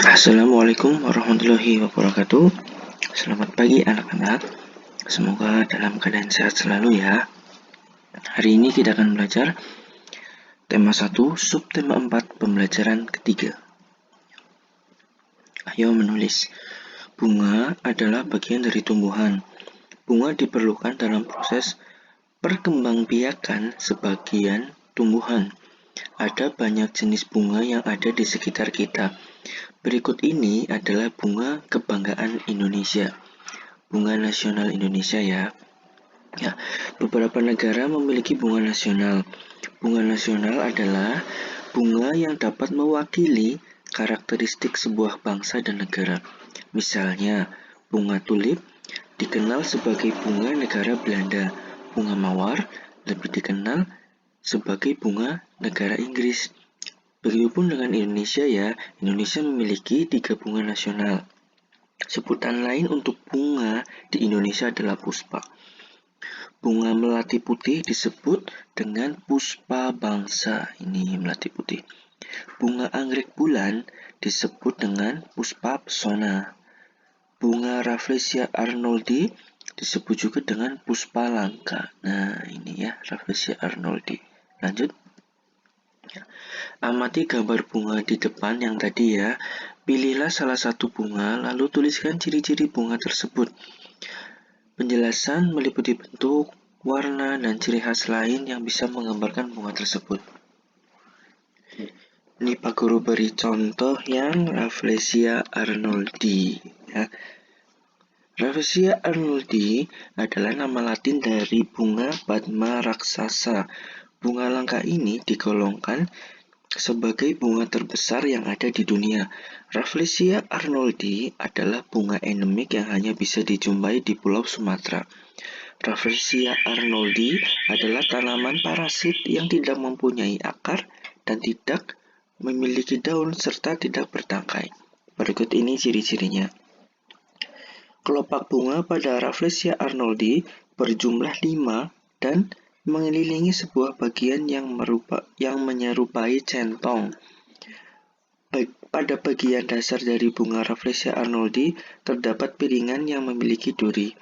Assalamualaikum warahmatullahi wabarakatuh. Selamat pagi anak-anak. Semoga dalam keadaan sehat selalu ya. Hari ini kita akan belajar tema 1, subtema 4, pembelajaran ketiga. Ayo menulis. Bunga adalah bagian dari tumbuhan. Bunga diperlukan dalam proses perkembangbiakan sebagian tumbuhan. Ada banyak jenis bunga yang ada di sekitar kita. Berikut ini adalah bunga kebanggaan Indonesia. Bunga nasional Indonesia ya. Beberapa negara memiliki bunga nasional. Bunga nasional adalah bunga yang dapat mewakili karakteristik sebuah bangsa dan negara. Misalnya, bunga tulip dikenal sebagai bunga negara Belanda. Bunga mawar lebih dikenal sebagai bunga negara Inggris. Begitupun dengan Indonesia ya, Indonesia memiliki 3 bunga nasional. Sebutan lain untuk bunga di Indonesia adalah puspa. Bunga melati putih disebut dengan puspa bangsa. Ini melati putih. Bunga anggrek bulan disebut dengan puspa pesona. Bunga Rafflesia arnoldi disebut juga dengan puspa langka. Nah, ini ya, Rafflesia arnoldi. Lanjut. Amati gambar bunga di depan yang tadi ya. Pilihlah salah satu bunga, lalu tuliskan ciri-ciri bunga tersebut. Penjelasan meliputi bentuk, warna, dan ciri khas lain yang bisa menggambarkan bunga tersebut. Ini Pak Guru beri contoh yang Rafflesia arnoldi. Ya. Rafflesia arnoldi adalah nama latin dari bunga Padma raksasa. Bunga langka ini digolongkan sebagai bunga terbesar yang ada di dunia. Rafflesia arnoldi adalah bunga endemik yang hanya bisa dijumpai di Pulau Sumatera. Rafflesia arnoldi adalah tanaman parasit yang tidak mempunyai akar dan tidak memiliki daun serta tidak bertangkai. Berikut ini ciri-cirinya. Kelopak bunga pada Rafflesia arnoldi berjumlah 5 dan mengelilingi sebuah bagian yang menyerupai centong. Pada bagian dasar dari bunga Rafflesia arnoldi terdapat piringan yang memiliki duri.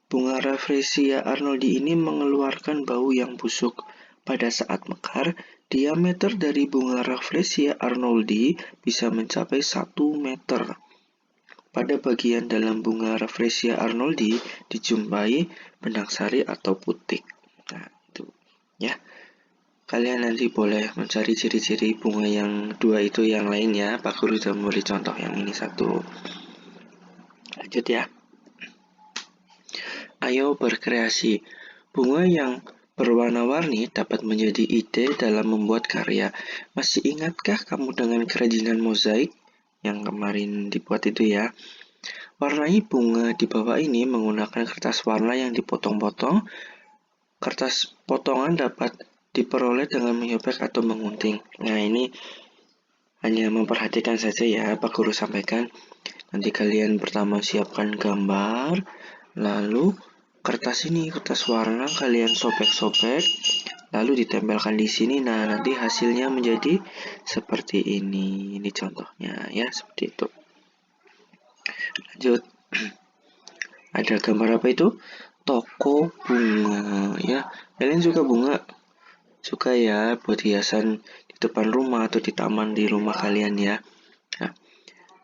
Bunga Rafflesia arnoldi ini mengeluarkan bau yang busuk. Pada saat mekar, diameter dari bunga Rafflesia arnoldi bisa mencapai 1 meter. Pada bagian dalam bunga Rafflesia arnoldi dijumpai benang sari atau putik. Nah, itu ya. Kalian nanti boleh mencari ciri-ciri bunga yang 2 itu yang lain ya. Pak Guru sudah memberi contoh yang ini 1. Lanjut ya. Ayo berkreasi. Bunga yang berwarna-warni dapat menjadi ide dalam membuat karya. Masih ingatkah kamu dengan kerajinan mozaik yang kemarin dibuat itu ya? Warnai bunga di bawah ini menggunakan kertas warna yang dipotong-potong. Kertas potongan dapat diperoleh dengan menyobek atau mengunting. Nah, ini hanya memperhatikan saja ya, Pak Guru sampaikan. Nanti kalian pertama siapkan gambar, lalu kertas warna kalian sobek-sobek, lalu ditempelkan di sini. Nah, nanti hasilnya menjadi seperti ini. Ini contohnya ya, seperti itu. Lanjut. Ada gambar apa itu? Toko bunga ya. Kalian suka bunga? Suka ya buat hiasan di depan rumah atau di taman di rumah kalian ya. Nah,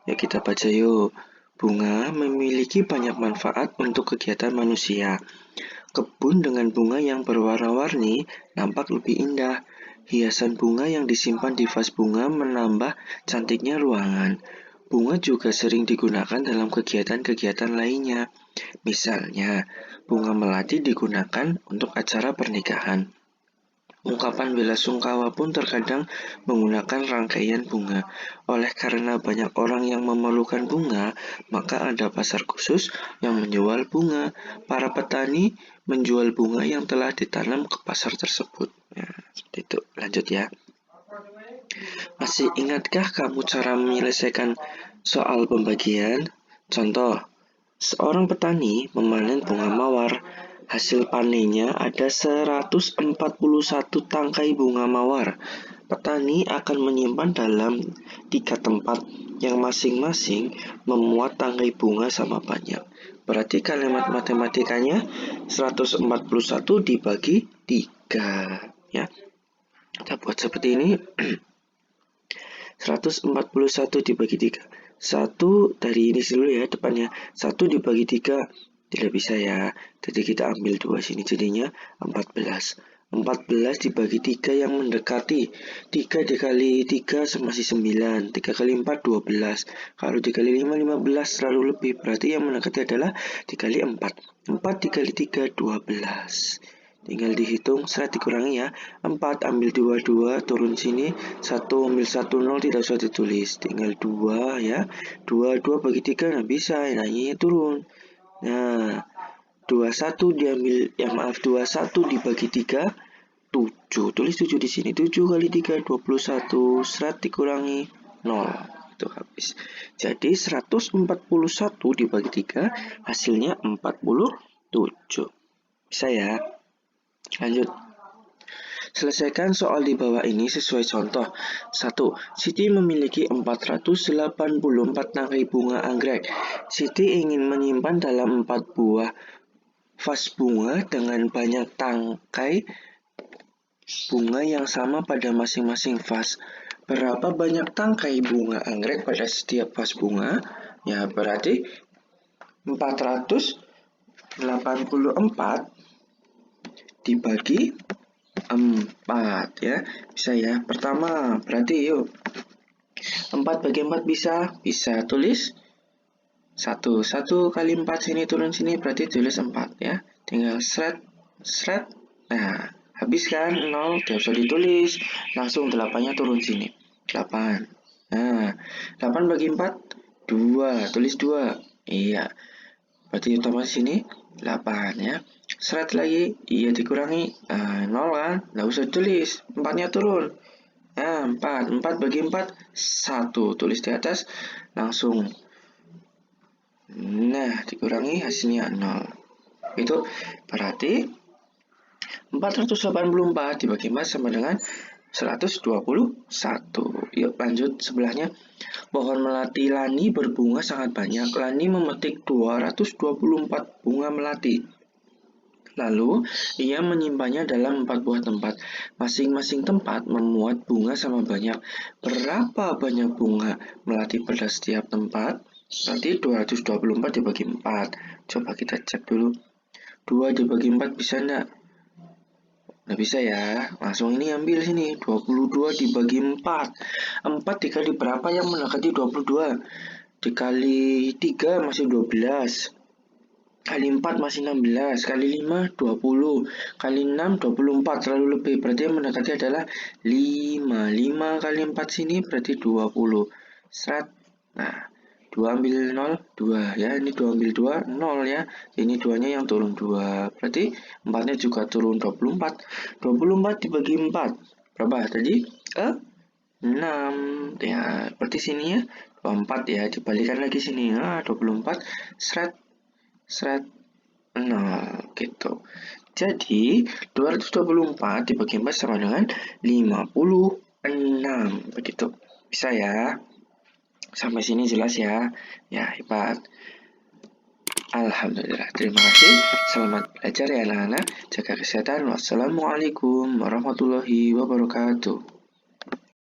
ya kita baca yuk. Bunga memiliki banyak manfaat untuk kegiatan manusia. Kebun dengan bunga yang berwarna-warni nampak lebih indah. Hiasan bunga yang disimpan di vas bunga menambah cantiknya ruangan. Bunga juga sering digunakan dalam kegiatan-kegiatan lainnya. Misalnya, bunga melati digunakan untuk acara pernikahan. Ungkapan bela sungkawa pun terkadang menggunakan rangkaian bunga. Oleh karena banyak orang yang memerlukan bunga, maka ada pasar khusus yang menjual bunga. Para petani menjual bunga yang telah ditanam ke pasar tersebut. Ya, seperti itu. Lanjut ya. Masih ingatkah kamu cara menyelesaikan soal pembagian? Contoh, seorang petani memanen bunga mawar. Hasil panennya ada 141 tangkai bunga mawar. Petani akan menyimpan dalam 3 tempat yang masing-masing memuat tangkai bunga sama banyak. Berarti kalimat matematikanya 141 dibagi 3 ya. Kita buat seperti ini. 141 dibagi 3. 1 dari ini dulu ya depannya. 1 dibagi 3 tidak bisa ya. Jadi kita ambil 2 sini jadinya 14. 14 dibagi 3 yang mendekati. 3 dikali 3 masih 9. 3 kali 4 12. Kalau dikali 5 15 lalu lebih. Berarti yang mendekati adalah dikali 4. 4 dikali 3 12. Tinggal dihitung, seret dikurangi ya. 4 ambil 2 turun sini. 1 ambil 1 0 tidak usah ditulis. Tinggal 2 ya. 2 bagi 3 nggak bisa. Nah ini turun. Nah 21 diambil, 21 dibagi 3 7. Tulis 7 di sini. 7 kali 3 21. Seret dikurangi 0. Itu habis. Jadi 141 dibagi 3 hasilnya 47. Bisa ya? Lanjut. Selesaikan soal di bawah ini sesuai contoh. 1. Siti memiliki 484 tangkai bunga anggrek. Siti ingin menyimpan dalam 4 buah vas bunga dengan banyak tangkai bunga yang sama pada masing-masing vas. Berapa banyak tangkai bunga anggrek pada setiap vas bunga? Ya, berarti 484 dibagi 4 ya. Bisa ya. Pertama, berarti yuk. 4 bagi 4 bisa? Bisa. Tulis 1. 1 kali 4 sini turun sini berarti tulis 4 ya. Tinggal seret. Nah, habis kan 0 tidak usah ditulis. Langsung 8-nya turun sini. 8. Nah, 8 bagi 4 2. Tulis 2. Iya. Berarti otomatis sini 8 ya. Seret lagi, iya dikurangi 0 kan, nggak usah tulis, 4-nya turun. Nah, 4 bagi 4 1, tulis di atas langsung. Nah, dikurangi hasilnya 0. Itu berarti 484 dibagi 4 sama dengan 121. Yuk lanjut sebelahnya. Pohon melati Lani berbunga sangat banyak. Lani memetik 224 bunga melati. Lalu, ia menyimpannya dalam 4 buah tempat. Masing-masing tempat memuat bunga sama banyak. Berapa banyak bunga melati pada setiap tempat? Berarti 224 dibagi 4. Coba kita cek dulu. 2 dibagi 4 bisa enggak? Nggak bisa ya. Langsung ini ambil sini. 22 dibagi 4. 4 dikali berapa yang mendekati 22? Dikali 3 masih 12. Kali 4 masih 16, kali 5 20, kali 6 24, lalu lebih. Berarti yang mendekati adalah 5. 5 kali 4 sini berarti 20. Seret. Nah, 2 ambil 0, 2 ya. Ini 2 ambil 2, 0 ya. Ini 2-nya yang turun 2. Berarti 4-nya juga turun 24. 24 dibagi 4. Berapa tadi? 6. Ya, berarti sini ya 24 ya. Dibalikan lagi sini. 24. Seret. 0 gitu. Jadi 224 dibagi 4 sama dengan 56 begitu. Bisa ya? Sampai sini jelas ya? Ya, hebat. Alhamdulillah. Terima kasih. Selamat belajar ya anak-anak. Jaga kesehatan. Wassalamualaikum warahmatullahi wabarakatuh.